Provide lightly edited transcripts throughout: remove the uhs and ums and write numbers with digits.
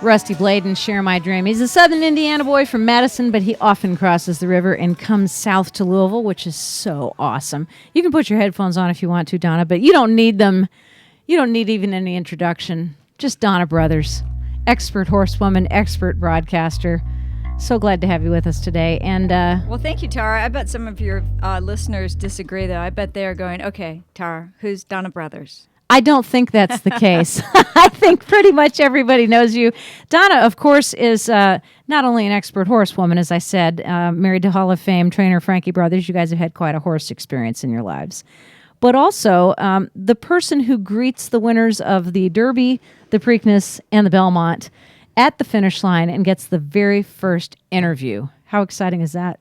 Rusty Bladen, Share My Dream. He's a southern Indiana boy from Madison, but he often crosses the river and comes south to Louisville, which is so awesome. You can put your headphones on if you want to, Donna, but you don't need them. You don't need even any introduction. Just Donna Brothers, expert horsewoman, expert broadcaster. So glad to have you with us today. And well, thank you, Tara. I bet some of your listeners disagree, though. I bet they're going, okay, Tara, who's Donna Brothers? I don't think that's the case. I think pretty much everybody knows you. Donna, of course, is not only an expert horsewoman, as I said, married to Hall of Fame trainer Frankie Brothers. You guys have had quite a horse experience in your lives. But also the person who greets the winners of the Derby, the Preakness, and the Belmont at the finish line and gets the very first interview. How exciting is that?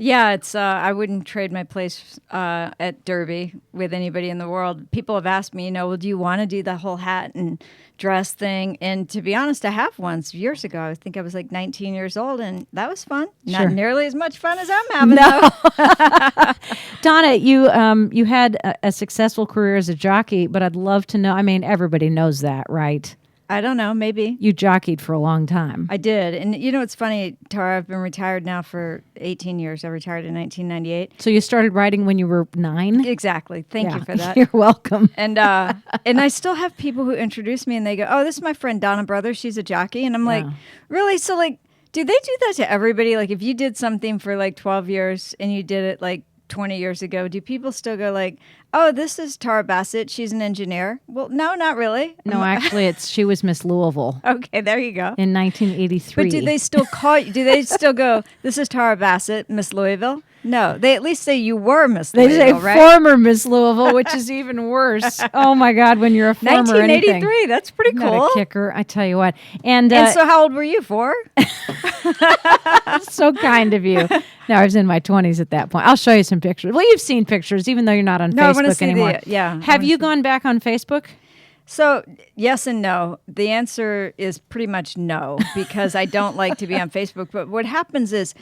Yeah, it's. I wouldn't trade my place at Derby with anybody in the world. People have asked me, well, do you want to do the whole hat and dress thing? And to be honest, I have once years ago. I think I was like 19 years old, and that was fun. Sure. Not nearly as much fun as I'm having. No. Donna, you had a successful career as a jockey, but I'd love to know. I mean, everybody knows that, right? I don't know, maybe. You jockeyed for a long time. I did. And it's funny, Tara, I've been retired now for 18 years. I retired in 1998. So you started riding when you were 9? Exactly. Thank you for that. You're welcome. And I still have people who introduce me and they go, oh, this is my friend Donna Brothers. She's a jockey. And I'm like, really? So do they do that to everybody? Like if you did something for 12 years and you did it 20 years ago, do people still go oh, this is Tara Bassett, she's an engineer? Well, no, not really. No, actually, she was Miss Louisville. Okay, there you go. In 1983. But do they still call you? Do they still go, this is Tara Bassett, Miss Louisville? No, they at least say you were Miss Louisville, right? They say former Miss Louisville, which is even worse. Oh, my God, when you're a former 1983, that's pretty cool. Not a kicker, I tell you what. And so how old were you, 4? So kind of you. No, I was in my 20s at that point. I'll show you some pictures. Well, you've seen pictures, even though you're not on Facebook anymore. Have you gone back on Facebook? So, yes and no. The answer is pretty much no, because I don't like to be on Facebook. But what happens is,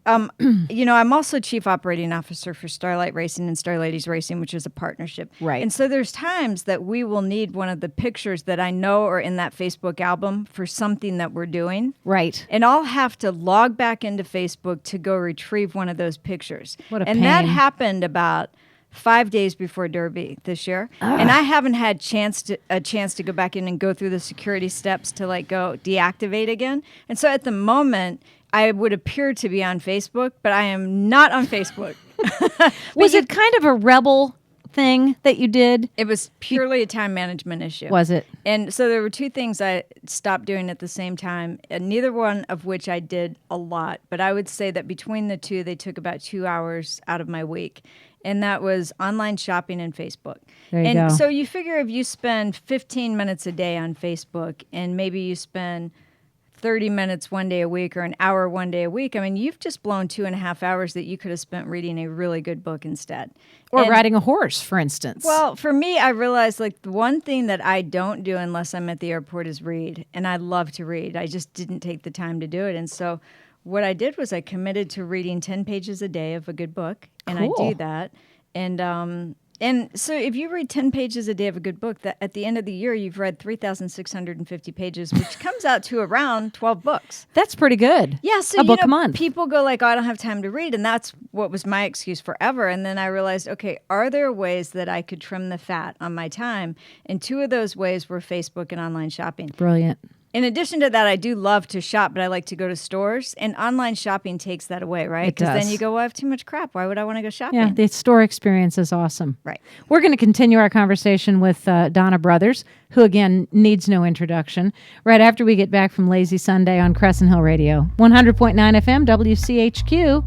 I'm also chief operating officer for Starlight Racing and Star Ladies Racing, which is a partnership. Right. And so there's times that we will need one of the pictures that I know are in that Facebook album for something that we're doing. Right. And I'll have to log back into Facebook to go retrieve one of those pictures. What a pain. And that happened about 5 days before Derby this year. And I haven't had a chance to go back in and go through the security steps to go deactivate again. And so at the moment, I would appear to be on Facebook, but I am not on Facebook. Was it kind of a rebel thing that you did? It was purely a time management issue. Was it? And so there were 2 things I stopped doing at the same time, and neither one of which I did a lot. But I would say that between the 2, they took about 2 hours out of my week. And that was online shopping and Facebook. There you go. So you figure if you spend 15 minutes a day on Facebook and maybe you spend 30 minutes one day a week or an hour one day a week, I mean, you've just blown 2.5 hours that you could have spent reading a really good book instead. Or riding a horse, for instance. Well, for me, I realized the one thing that I don't do unless I'm at the airport is read. And I love to read. I just didn't take the time to do it. And so what I did was I committed to reading 10 pages a day of a good book. And cool. I do that. And so if you read 10 pages a day of a good book, that at the end of the year, you've read 3,650 pages, which comes out to around 12 books. That's pretty good. Yeah, so a book a month. People go I don't have time to read, and that's what was my excuse forever. And then I realized, okay, are there ways that I could trim the fat on my time? And 2 of those ways were Facebook and online shopping. Brilliant. In addition to that, I do love to shop, but I like to go to stores, and online shopping takes that away, right? It does. Because then you go, well, I have too much crap. Why would I want to go shopping? Yeah, the store experience is awesome. Right. We're going to continue our conversation with Donna Brothers, who, again, needs no introduction, right after we get back from Lazy Sunday on Crescent Hill Radio. 100.9 FM, WCHQ,